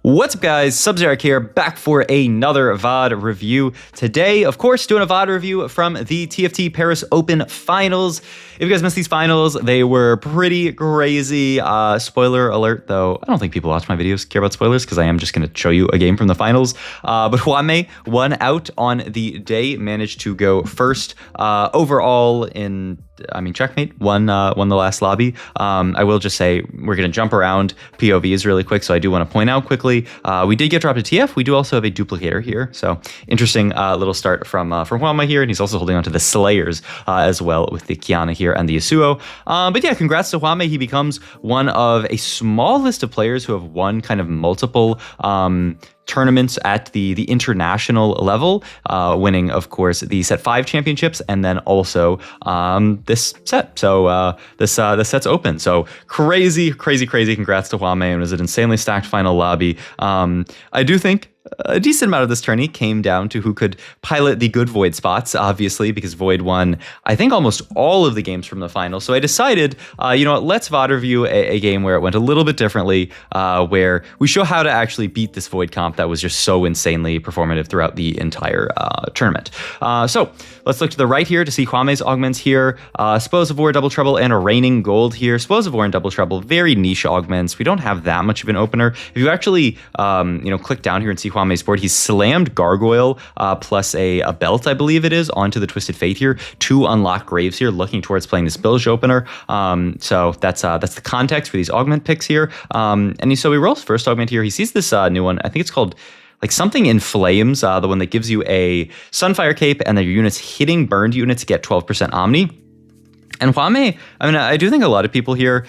What's up, guys? Sub-Zeric here, back for another VOD review. Today, of course, doing a VOD review from the TFT Paris Open Finals. If you guys missed these finals, they were pretty crazy. Spoiler alert, though, I don't think people watch my videos care about spoilers because I am just going to show you a game from the finals. But Huanmie won out on the day, managed to go first overall in... checkmate, won the last lobby. I will just say we're going to jump around POVs really quick, so I do want to point out quickly, we did get dropped to TF. We do also have a duplicator here, so interesting little start from Huanmie here, and he's also holding on to the Slayers as well with the Kiana here and the Yasuo. But yeah, congrats to Huanmie. He becomes one of a small list of players who have won kind of multiple tournaments at the international level, winning, of course, the Set 5 championships, and then also this set. So this set's open. So crazy congrats to Huanmie. It was an insanely stacked final lobby. I do think a decent amount of this tourney came down to who could pilot the good Void spots, obviously, because Void won, I think, almost all of the games from the final. So I decided, you know what, let's VOD review a game where it went a little bit differently, where we show how to actually beat this Void comp that was just so insanely performative throughout the entire tournament. So let's look to the right here to see Huanmie's augments here. Spoils of War, Double Trouble, and a Reigning Gold here. Spoils of War and Double Trouble, very niche augments. We don't have that much of an opener. If you actually, click down here and see Huanmie's board, he's slammed Gargoyle plus a belt, I believe it is, onto the Twisted Fate here to unlock Graves here, looking towards playing this Bilge opener. So that's the context for these augment picks here. So he rolls first augment here. He sees this new one. I think it's called like something in Flames, the one that gives you a Sunfire Cape, and then your units hitting burned units get 12% Omni. And Huanmie, I do think a lot of people here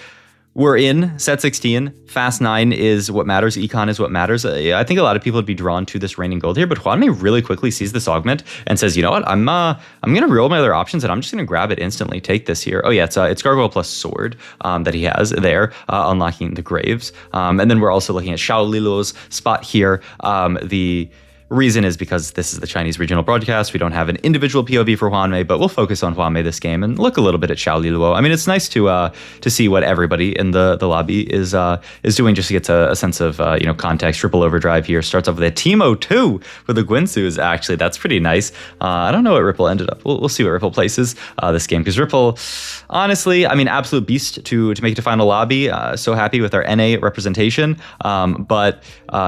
were in set 16. Fast 9 is what matters. Econ is what matters. I think a lot of people would be drawn to this Reigning Gold here, but Huanmie really quickly sees this augment and says, you know what, I'm gonna reroll my other options and I'm just gonna grab it instantly. Take this here. Oh yeah, it's Gargoyle plus Sword that he has there, unlocking the Graves. And then we're also looking at Xiao Liluo's spot here. The reason is because this is the Chinese regional broadcast. We don't have an individual POV for Huanmie, but we'll focus on Huanmie this game and look a little bit at Xiao Liluo. It's nice to see what everybody in the lobby is doing, just to get a sense of context. Triple Overdrive here starts off with a Teemo 2 for the Guinsus. Actually, that's pretty nice. I don't know what Ripple ended up. We'll see what Ripple places this game, because Ripple, honestly, absolute beast to make it to final lobby. So happy with our NA representation, but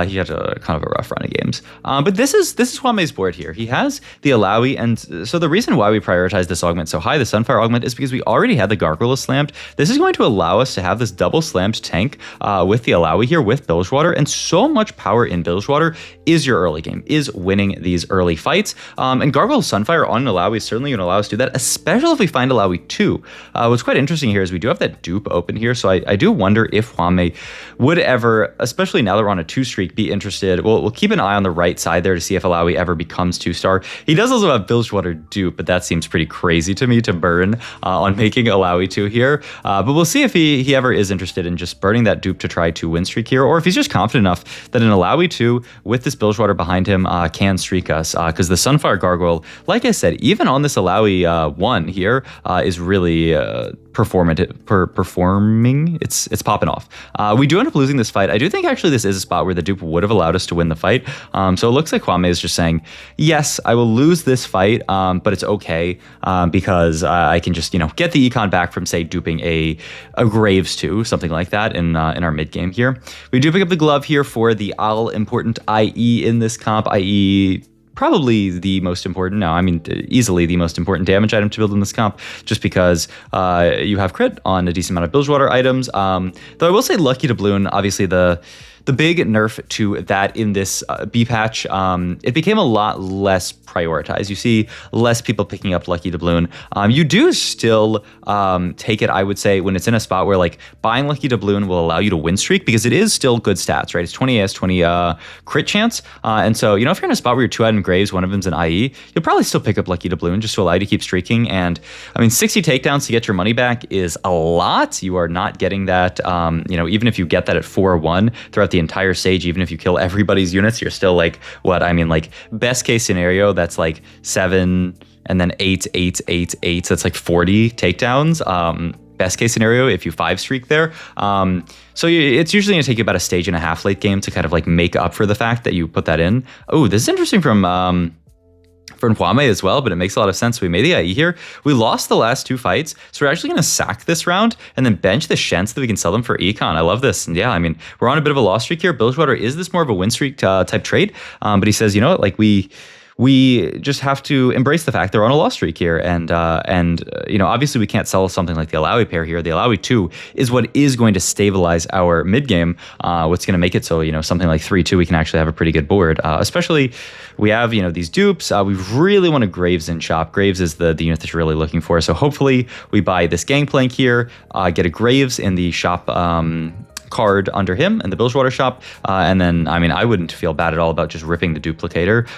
he had a kind of a rough run of games. But this is Huanmie's board here. He has the Alawi, and so the reason why we prioritize this augment so high, the Sunfire augment, is because we already had the Gargoyle slammed. This is going to allow us to have this double slammed tank with the Alawi here, with Bilgewater, and so much power in Bilgewater is your early game, is winning these early fights. And Gargoyle Sunfire on an Alawi is certainly going to allow us to do that, especially if we find Alawi 2. What's quite interesting here is we do have that dupe open here, so I do wonder if Huanmie would ever, especially now that we're on a 2 streak, be interested. We'll keep an eye on the right side there to see if Alawi ever becomes 2-star. He does also have Bilgewater dupe, but that seems pretty crazy to me to burn on making Alawi 2 here. But we'll see if he ever is interested in just burning that dupe to try to win streak here, or if he's just confident enough that an Alawi 2 with this Bilgewater behind him can streak us, because the Sunfire Gargoyle, like I said, even on this Alawi 1 here, is really performing. It's popping off. We do end up losing this fight. I do think actually this is a spot where the dupe would have allowed us to win the fight. So it looks like Huanmie is just saying, yes, I will lose this fight, but it's okay, because I can just get the econ back from, say, duping a Graves 2, something like that in our mid game here. We do pick up the glove here for the all important IE in this comp. IE probably the most important, easily the most important damage item to build in this comp, just because you have crit on a decent amount of Bilgewater items. Though I will say Lucky Doubloon, obviously the big nerf to that in this B patch, it became a lot less prioritized. You see less people picking up Lucky Doubloon. You do still take it, I would say, when it's in a spot where like buying Lucky Doubloon will allow you to win streak, because it is still good stats, right? It's 20 AS, 20 crit chance. And so, if you're in a spot where you're 2-item Graves, one of them's an IE, you'll probably still pick up Lucky Doubloon just to allow you to keep streaking. And 60 takedowns to get your money back is a lot. You are not getting that, even if you get that at 4-1 throughout the entire stage, even if you kill everybody's units, you're still like, best case scenario, that's like 7 and then 8, 8, 8, 8. So that's like 40 takedowns. best case scenario if you 5-streak there. So it's usually going to take you about a stage and a half late game to kind of like make up for the fact that you put that in. Oh, this is interesting from Huanmie as well, but it makes a lot of sense. We made the IE here. We lost the last 2 fights, so we're actually going to sack this round and then bench the Shen so that we can sell them for econ. I love this. And yeah, I mean, we're on a bit of a loss streak here. Bilgewater, is this more of a win streak type trade? But he says, you know what, like we just have to embrace the fact they're on a loss streak here. And you know, obviously we can't sell something like the Alawi pair here. The Alawi 2 is what is going to stabilize our mid game. What's going to make it so, you know, something like 3-2, we can actually have a pretty good board. Especially we have, you know, these dupes. We really want a Graves in shop. Graves is the unit that you're really looking for. So hopefully we buy this Gangplank here, get a Graves in the shop card under him in the Bilgewater shop, and then I mean I wouldn't feel bad at all about just ripping the duplicator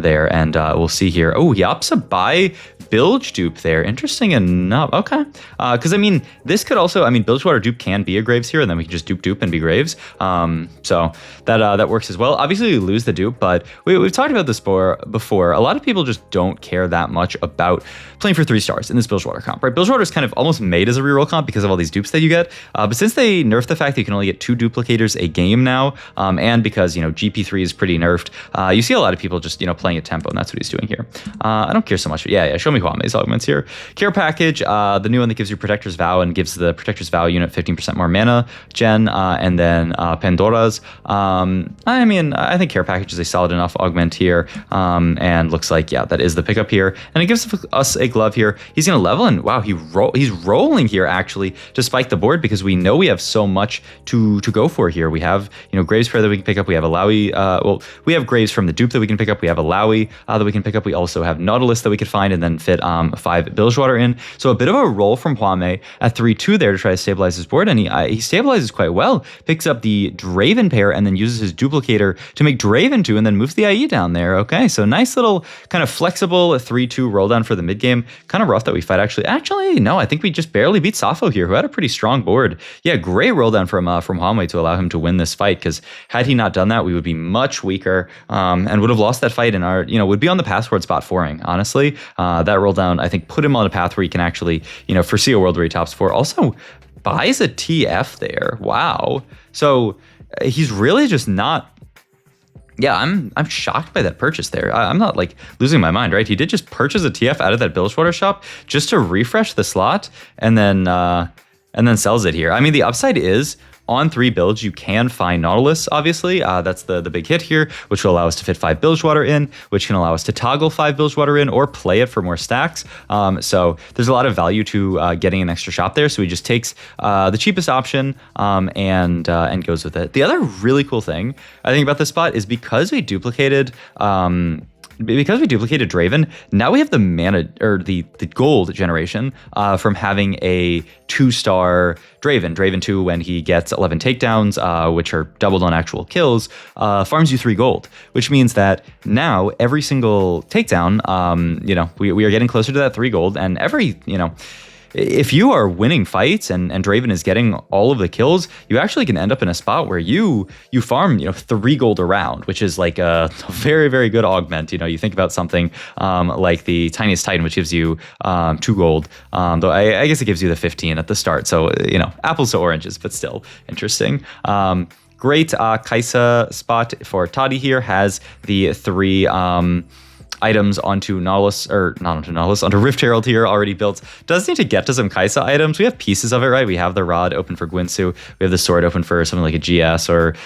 there, and we'll see here. Oh, he opts to buy Bilge dupe there. Interesting enough. Okay, because I mean this could also, I mean Bilgewater dupe can be a Graves here, and then we can just dupe and be Graves. So that works as well. Obviously we lose the dupe, but we've talked about this before. A lot of people just don't care that much about playing for 3 stars in this Bilgewater comp, right? Bilgewater is kind of almost made as a reroll comp because of all these dupes that you get, but since they nerfed the fact that you can only get 2 duplicators a game now, and because, you know, GP3 is pretty nerfed, you see a lot of people just, you know, playing at tempo, and that's what he's doing here. I don't care so much. Yeah, show me Huanmie's augments here. Care package, the new one that gives you Protector's Vow and gives the Protector's Vow unit 15% more mana gen, and then Pandora's. I mean, I think care package is a solid enough augment here, and looks like, yeah, that is the pickup here, and it gives us a glove here. He's gonna level, and wow, he's rolling here actually to spike the board, because we know we have so much to go for here. We have, you know, Graves pair that we can pick up. We have Alawi. Well, we have Graves from the dupe that we can pick up. We have Alawi that we can pick up. We also have Nautilus that we could find and then fit 5 Bilgewater in. So a bit of a roll from Huanmie at 3-2 there to try to stabilize his board, and he stabilizes quite well. Picks up the Draven pair and then uses his duplicator to make Draven 2 and then moves the IE down there. Okay, so nice little kind of flexible 3-2 roll down for the mid game. Kind of rough that we fight actually. No, I think we just barely beat Safo here, who had a pretty strong board. Yeah, great roll down from Huanmie to allow him to win this fight, because had he not done that, we would be much weaker, and would have lost that fight, and our, you know, would be on the path towards spot 4ing. Honestly, that roll down, I think, put him on a path where he can actually, you know, foresee a world where he tops 4. Also buys a TF there. Wow. So he's really just not. Yeah, I'm shocked by that purchase there. I'm not like losing my mind, right? He did just purchase a TF out of that Bilgewater shop just to refresh the slot, and then sells it here. I mean, the upside is on 3 builds, you can find Nautilus, obviously. That's the big hit here, which will allow us to fit 5 Bilgewater in, which can allow us to toggle 5 Bilgewater in or play it for more stacks. So there's a lot of value to getting an extra shop there. So he just takes the cheapest option and goes with it. The other really cool thing I think about this spot is because we duplicated Draven, now we have the mana, or the gold generation from having a 2-star Draven 2, when he gets 11 takedowns, which are doubled on actual kills, farms you 3 gold, which means that now every single takedown, you know, we are getting closer to that 3 gold, and every, you know, if you are winning fights and Draven is getting all of the kills, you actually can end up in a spot where you farm, you know, 3 gold a round, which is like a very, very good augment. You know, you think about something like the Tiniest Titan, which gives you 2 gold, though I guess it gives you the 15 at the start. So, you know, apples to oranges, but still interesting. Great Kaisa spot for Toddy here, has the 3 items onto Nautilus, or not onto Nautilus, onto Rift Herald here already built. Does need to get to some Kaisa items. We have pieces of it, right? We have the rod open for Gwinsu. We have the sword open for something like a GS, or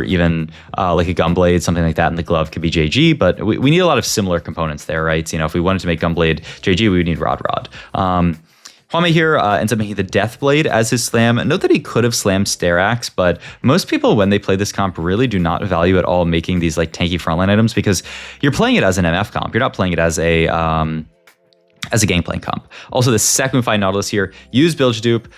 even like a Gunblade, something like that. And the glove could be JG, but we need a lot of similar components there, right? You know, if we wanted to make Gunblade JG, we would need Rod. Huanmie here ends up making the Deathblade as his slam. Note that he could have slammed Sterax, but most people, when they play this comp, really do not value at all making these like tanky frontline items, because you're playing it as an MF comp. You're not playing it as a Gangplank comp. Also, the second we find Nautilus here, use Bilge dupe,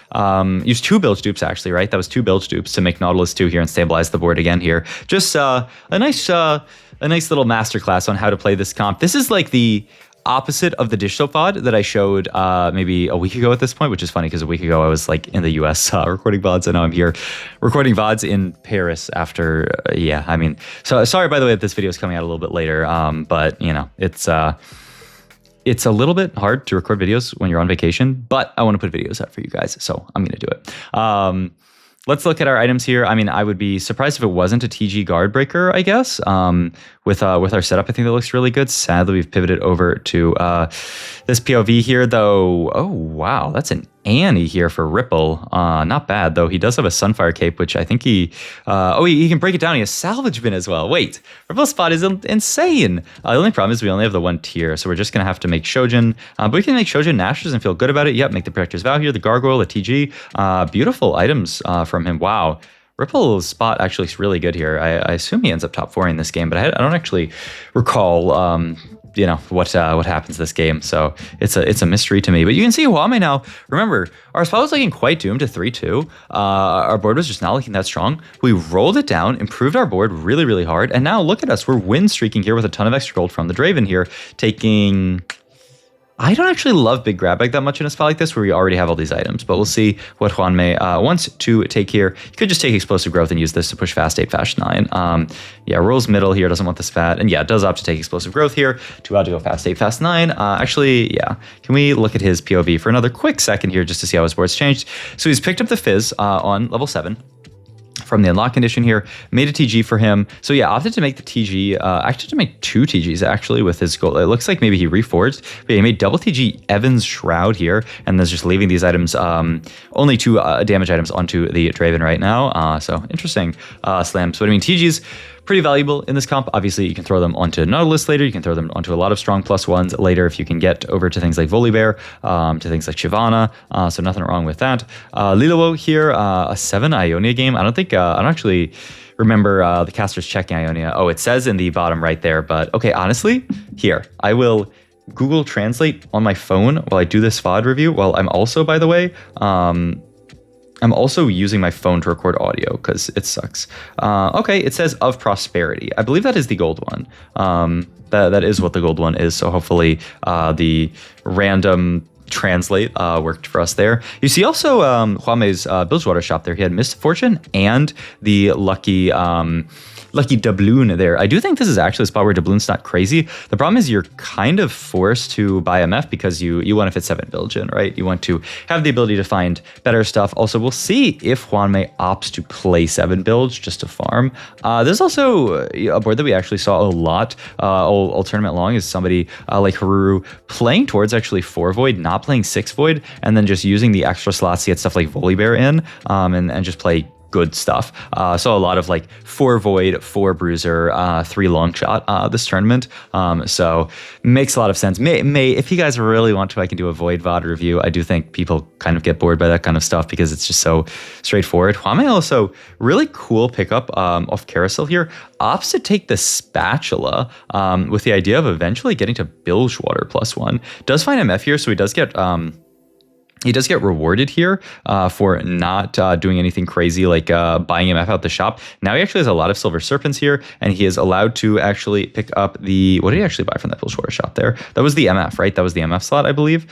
use 2 Bilge dupes actually, right? That was 2 Bilge dupes to make Nautilus 2 here and stabilize the board again here. Just a nice little masterclass on how to play this comp. This is like the opposite of the dish soap VOD that I showed maybe a week ago at this point, which is funny because a week ago I was like in the US recording VODs, and now I'm here recording VODs in Paris after, I mean, so sorry by the way that this video is coming out a little bit later, but you know, it's it's a little bit hard to record videos when you're on vacation, but I want to put videos out for you guys, so I'm going to do it. Let's look at our items here. I mean, I would be surprised if it wasn't a TG guard breaker, I guess. With our setup, I think that looks really good. Sadly, we've pivoted over to this POV here, though. Oh, wow. That's an Annie here for Ripple. Not bad, though. He does have a Sunfire Cape, which I think he can break it down. He has Salvage Bin as well. Wait, Ripple's spot is insane. The only problem is we only have the one tier, so we're just going to have to make Shojin. But we can make Shojin Nashers and feel good about it. Yep, make the Protector's Vow here, the Gargoyle, the TG. Beautiful items from him. Wow. Ripple's spot actually looks really good here. I assume he ends up top 4 in this game, but I don't actually recall what happens this game, so it's a mystery to me. But you can see Huanmie now. Remember, our spot was looking quite doomed to 3-2. Our board was just not looking that strong. We rolled it down, improved our board really, really hard, and now look at us. We're win streaking here with a ton of extra gold from the Draven here, taking... I don't actually love big grab bag that much in a spot like this where we already have all these items, but we'll see what Huanmie wants to take here. You could just take explosive growth and use this to push fast 8, fast 9. Rolls middle here, doesn't want this fat, and it does opt to take explosive growth here to go fast 8, fast 9. Can we look at his POV for another quick second here just to see how his board's changed? So he's picked up the Fizz on level 7. From the unlock condition here, made a TG for him. So opted to make the TG, actually to make 2 TGs actually with his gold. It looks like maybe he reforged, but he made double TG Evan's Shroud here, and then just leaving these items, only 2 damage items onto the Draven right now. So interesting slams. But I mean, TGs, pretty valuable in this comp. Obviously, you can throw them onto Nautilus later. You can throw them onto a lot of strong +1s later if you can get over to things like Volibear, to things like Shyvana. So nothing wrong with that. Lilo here, a 7 Ionia game. I don't actually remember the casters checking Ionia. Oh, it says in the bottom right there. But okay, honestly, here, I will Google Translate on my phone while I do this VOD review. Well, I'm also, by the way, I'm also using my phone to record audio because it sucks. Okay, it says of prosperity. I believe that is the gold one. That is what the gold one is. So hopefully the random translate worked for us there. You see also Huanmie's Bilgewater shop there. He had Misfortune and the lucky doubloon there. I do think this is actually a spot where doubloon's not crazy. The problem is you're kind of forced to buy MF because you want to fit 7 Bilgeon, right? You want to have the ability to find better stuff. Also, we'll see if Huanmie opts to play 7 Bilge just to farm. There's also a board that we actually saw a lot all tournament long is somebody like Haruru playing towards actually 4 Void, not playing 6 Void, and then just using the extra slots to get stuff like Volibear in and just play good stuff. So a lot of like 4 Void, 4 Bruiser, 3 Long Shot this tournament. So makes a lot of sense. May if you guys really want to, I can do a Void VOD review. I do think people kind of get bored by that kind of stuff because it's just so straightforward. Huanmie also really cool pickup off Carousel here. Opts to take the Spatula with the idea of eventually getting to Bilgewater +1. Does find MF here, so he does get rewarded here for not doing anything crazy like buying MF out the shop. Now he actually has a lot of Silver Serpents here, and he is allowed to actually pick up the... What did he actually buy from that Bilgewater shop there? That was the MF, right? That was the MF slot, I believe.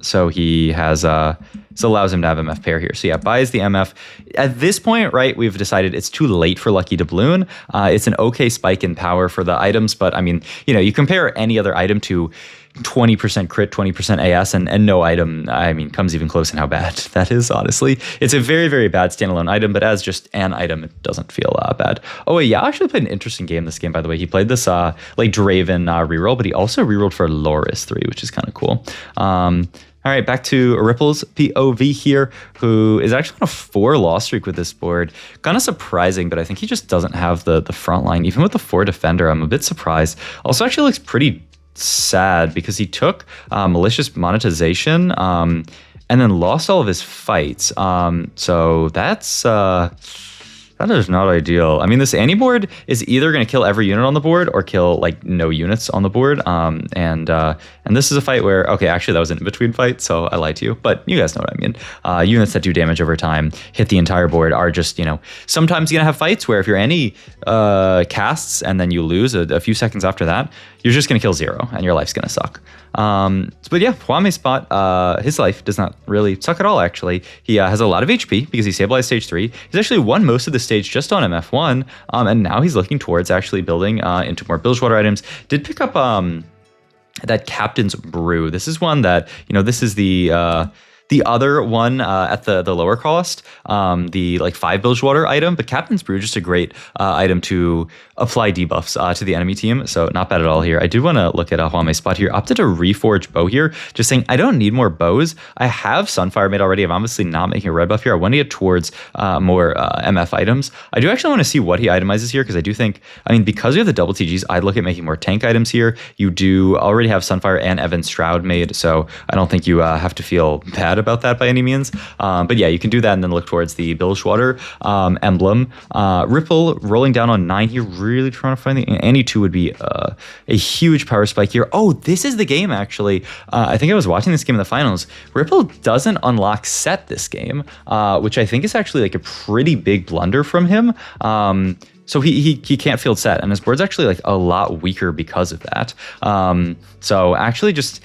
So he has... This allows him to have MF pair here. So buys the MF. At this point, right, we've decided it's too late for Lucky Doubloon. It's an okay spike in power for the items, but I mean, you compare any other item to 20% crit, 20% AS, and no item, I mean, comes even close in how bad that is, honestly. It's a very, very bad standalone item, but as just an item, it doesn't feel bad. Oh, wait, I actually played an interesting game this game, by the way. He played this like Draven reroll, but he also rerolled for Loris 3, which is kind of cool. All right, back to Ripple's POV here, who is actually on a 4 loss streak with this board. Kind of surprising, but I think he just doesn't have the front line. Even with the 4 defender, I'm a bit surprised. Also actually looks pretty sad because he took malicious monetization and then lost all of his fights. So that is not ideal. I mean, this Annie board is either going to kill every unit on the board or kill like no units on the board. And this is a fight where, okay, actually that was an in-between fight, so I lied to you, but you guys know what I mean. Units that do damage over time, hit the entire board are just, sometimes you're going to have fights where if you're Annie casts and then you lose a few seconds after that, you're just going to kill 0 and your life's going to suck. But yeah, Huanmie's spot, his life does not really suck at all, actually. He has a lot of HP because he stabilized stage 3. He's actually won most of the stage just on MF1, and now he's looking towards actually building into more Bilgewater items. Did pick up that Captain's Brew. This is one that, this is the other one at the lower cost, the like 5 Bilgewater item, but Captain's Brew, just a great item to apply debuffs to the enemy team. So not bad at all here. I do want to look at a Huanmie spot here. Opted to reforge bow here, just saying I don't need more bows. I have Sunfire made already. I'm obviously not making a red buff here. I want to get towards more MF items. I do actually want to see what he itemizes here, because I do think, because we have the double TGs, I'd look at making more tank items here. You do already have Sunfire and Evan Stroud made, so I don't think you have to feel bad about that by any means. But yeah, you can do that and then look towards the Bilgewater emblem. Ripple rolling down on 9 here, really trying to find the Annie 2 would be a huge power spike here. Oh, this is the game actually. I think I was watching this game in the finals. Ripple doesn't unlock set this game, which I think is actually like a pretty big blunder from him. So he can't field set, and his board's actually like a lot weaker because of that. So actually just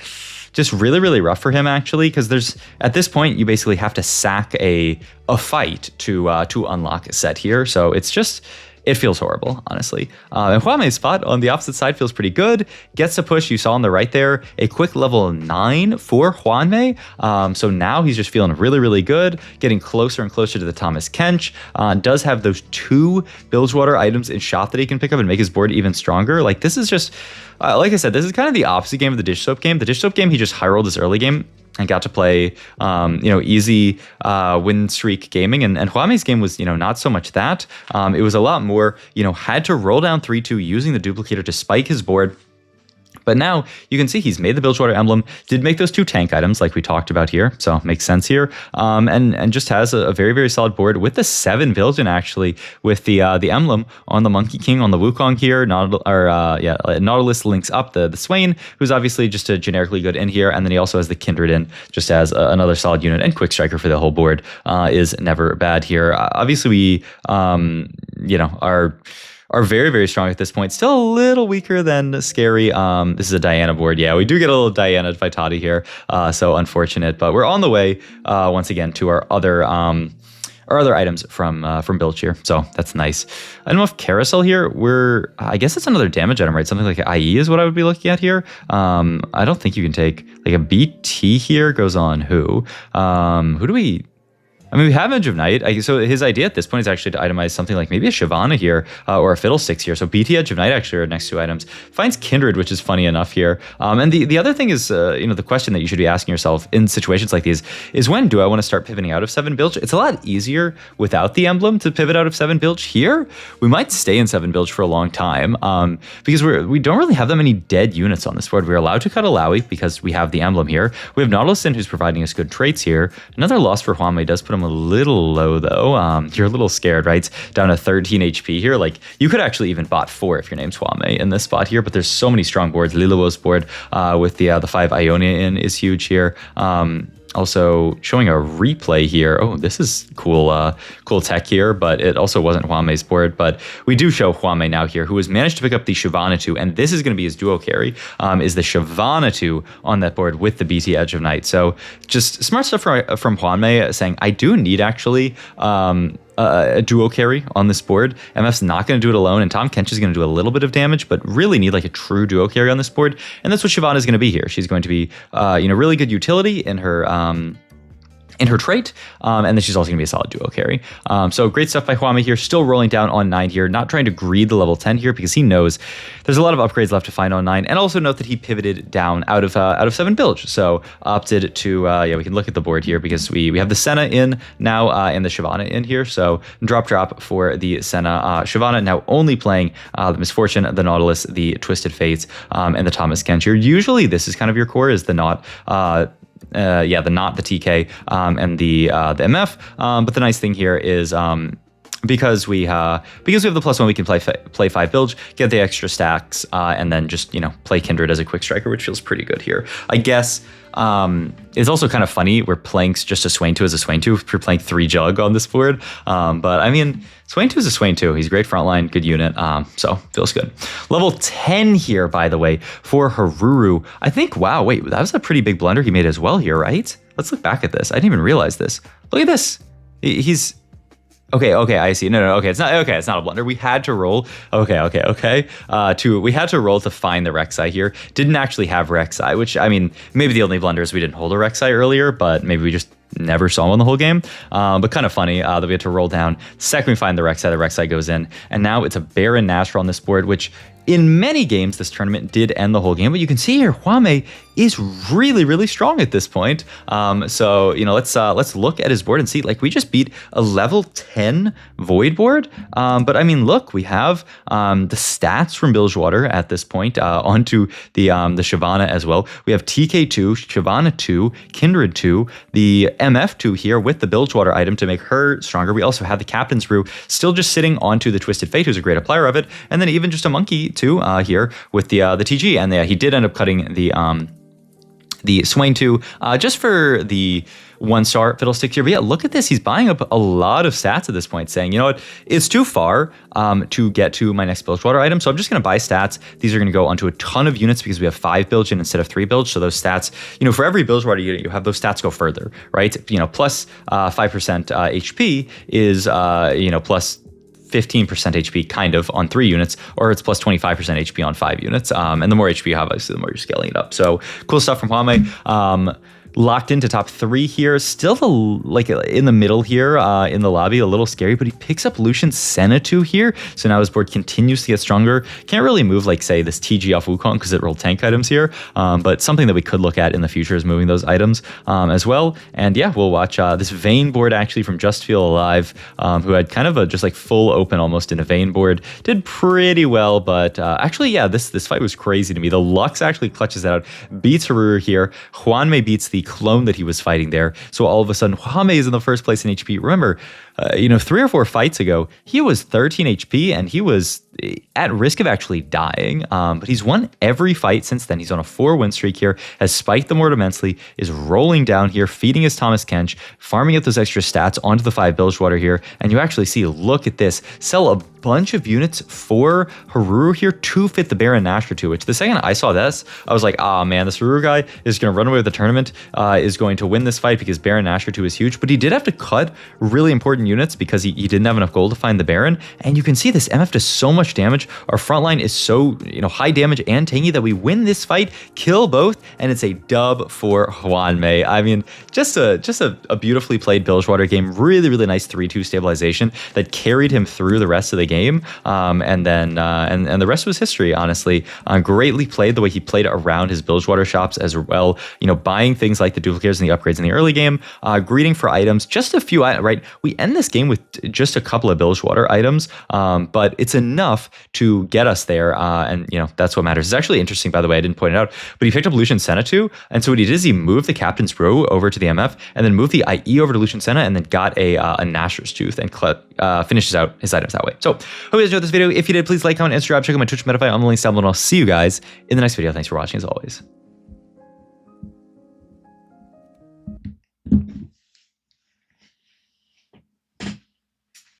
really, really rough for him, actually, because there's, at this point, you basically have to sack a fight to unlock a set here. So it's just, it feels horrible, honestly. And Huanmie's spot on the opposite side feels pretty good. Gets a push, you saw on the right there, a quick level 9 for Huanmie. So now he's just feeling really, really good, getting closer and closer to the Thomas Kench. Does have those 2 Bilgewater items in shot that he can pick up and make his board even stronger. Like, this is just, like I said, this is kind of the opposite game of the Dish Soap game. The Dish Soap game, he just high rolled his early game and got to play, easy win streak gaming. And Huanmie's game was, not so much that. It was a lot more, had to roll down 3-2 using the duplicator to spike his board. But now you can see he's made the Bilgewater emblem, did make those 2 tank items like we talked about here, so makes sense here, and just has a very, very solid board with the 7 Bilgeon actually, with the emblem on the Monkey King on the Wukong here. Nautilus links up the Swain, who's obviously just a generically good in here, and then he also has the Kindred in just as another solid unit, and Quick Striker for the whole board is never bad here. Obviously we are very, very strong at this point. Still a little weaker than Scary. This is a Diana board. Yeah, we do get a little Diana Vitati here, so unfortunate. But we're on the way once again to our other items from Bilge here. So that's nice. I don't know if Carousel here, I guess it's another damage item, right? Something like an IE is what I would be looking at here. I don't think you can take like a BT here goes on who? Who do we... we have Edge of Night. So his idea at this point is actually to itemize something like maybe a Shyvana here or a Fiddlesticks here. So BT, Edge of Night actually are next 2 items. Finds Kindred, which is funny enough here. And the other thing is, the question that you should be asking yourself in situations like these is, when do I want to start pivoting out of 7 Bilge? It's a lot easier without the emblem to pivot out of 7 Bilge. Here, we might stay in 7 Bilge for a long time because we don't really have that many dead units on this board. We're allowed to cut a Lowy because we have the emblem here. We have Nautilus in, who's providing us good traits here. Another loss for Huanmie does put him a little low though. You're a little scared, right? Down to 13 HP here. Like, you could actually even bot 4 if your name's Huanmie in this spot here, but there's so many strong boards. Lilowo's board with the 5 Ionia in is huge here. Also showing a replay here. Oh, this is cool tech here, but it also wasn't Huanmie's board. But we do show Huanmie now here, who has managed to pick up the Shyvana 2, and this is going to be his duo carry, is the Shyvana 2 on that board with the BT Edge of Night. So just smart stuff from Huanmie, saying, I do need actually a duo carry on this board. MF's not going to do it alone, and Tom Kench is going to do a little bit of damage, but really need like a true duo carry on this board, and that's what Shyvana is going to be here. She's going to be, really good utility in her trait, and then she's also going to be a solid duo carry. So great stuff by Huanmie here, still rolling down on 9 here, not trying to greed the level 10 here because he knows there's a lot of upgrades left to find on 9, and also note that he pivoted down out of 7 Bilge, so opted to, we can look at the board here because we have the Senna in now and the Shyvana in here, so drop for the Senna. Shyvana now only playing the Misfortune, the Nautilus, the Twisted Fates, and the Thomas Kench here. Usually this is kind of your core, is the Not, the TK, and the MF. But the nice thing here is because we have the +1, we can play 5 Bilge, get the extra stacks, and then just play Kindred as a quick striker, which feels pretty good here. I guess it's also kind of funny we're playing just a Swain 2 as a Swain 2. We're playing 3 Jug on this board, but I mean, Swain 2 is a Swain 2. He's a great frontline, good unit, so feels good. Level 10 here, by the way, for Haruru. I think, wow, wait, that was a pretty big blunder he made as well here, right? Let's look back at this. I didn't even realize this. Look at this. Okay, I see. No, okay. It's not okay. It's not a blunder. We had to roll. Okay. We had to roll to find the Rek'Sai here. Didn't actually have Rek'Sai, which I mean, maybe the only blunder is we didn't hold a Rek'Sai earlier, but maybe we just never saw one the whole game. But kind of funny that we had to roll down. Second, we find the Rek'Sai goes in, and now it's a Baron Nashor on this board, which in many games this tournament did end the whole game. But you can see here, Huanmie is really strong at this point. So let's look at his board and see. Like, we just beat a level 10 Void board. But I mean, look, we have the stats from Bilgewater at this point onto the Shyvana as well. We have TK2, Shyvana 2, Kindred 2, the MF2 here with the Bilgewater item to make her stronger. We also have the Captain's Brew still just sitting onto the Twisted Fate, who's a great applier of it, and then even just a Monkey too here with the TG, and he did end up cutting the Swain 2 just for the 1-star Fiddlesticks here. But yeah, look at this. He's buying up a lot of stats at this point, saying, you know what, it's too far to get to my next Bilgewater item, so I'm just going to buy stats. These are going to go onto a ton of units because we have 5 Bilge instead of 3 Bilge. So those stats, for every Bilgewater unit, you have those stats go further, right? Plus 5% HP is, plus 15% HP kind of on 3 units, or it's plus 25% HP on 5 units. And the more HP you have, obviously, the more you're scaling it up. So cool stuff from Huanmie. Locked into top 3 here, still in the middle here in the lobby, a little scary, but he picks up Lucian Senna 2 here, so now his board continues to get stronger. Can't really move, like, say, this TG off Wukong because it rolled tank items here, but something that we could look at in the future is moving those items as well. And yeah, we'll watch this Vayne board actually from Just Feel Alive, who had kind of a just like full open almost in a Vayne board. Did pretty well, but actually, yeah, this fight was crazy to me. The Lux actually clutches it out, beats Haru here. Huanmie beats the clone that he was fighting there. So all of a sudden, Huanmie is in the first place in HP. Remember, 3 or 4 fights ago, he was 13 HP and he was at risk of actually dying. But he's won every fight since then. He's on a 4-win streak here, has spiked the board immensely, is rolling down here, feeding his Thomas Kench, farming out those extra stats onto the 5 Bilgewater here. And you actually see, look at this, sell a bunch of units for Haru here to fit the Baron Nashor 2, which the second I saw this, I was like, oh man, this Haru guy is going to run away with the tournament, is going to win this fight because Baron Nashor 2 is huge. But he did have to cut really important units because he didn't have enough gold to find the Baron. And you can see this MF does so much damage. Our front line is so high damage and tanky that we win this fight, kill both, and it's a dub for Huanmie. I mean, just a beautifully played Bilgewater game. Really nice 3-2 stabilization that carried him through the rest of the game. And then the rest was history, honestly. Greatly played the way he played around his Bilgewater shops as well. Buying things like the duplicators and the upgrades in the early game, greeting for items, just a few, right? We end this game with just a couple of Bilgewater items, but it's enough to get us there. And that's what matters. It's actually interesting, by the way, I didn't point it out, but he picked up Lucian Senna too. And so what he did is he moved the Captain's Brew over to the MF and then moved the IE over to Lucian Senna and then got a Nashor's Tooth and finishes out his items that way. So hope you guys enjoyed this video. If you did, please like, comment, and subscribe. Check out my Twitch Metafy on the links down below. And I'll see you guys in the next video. Thanks for watching as always.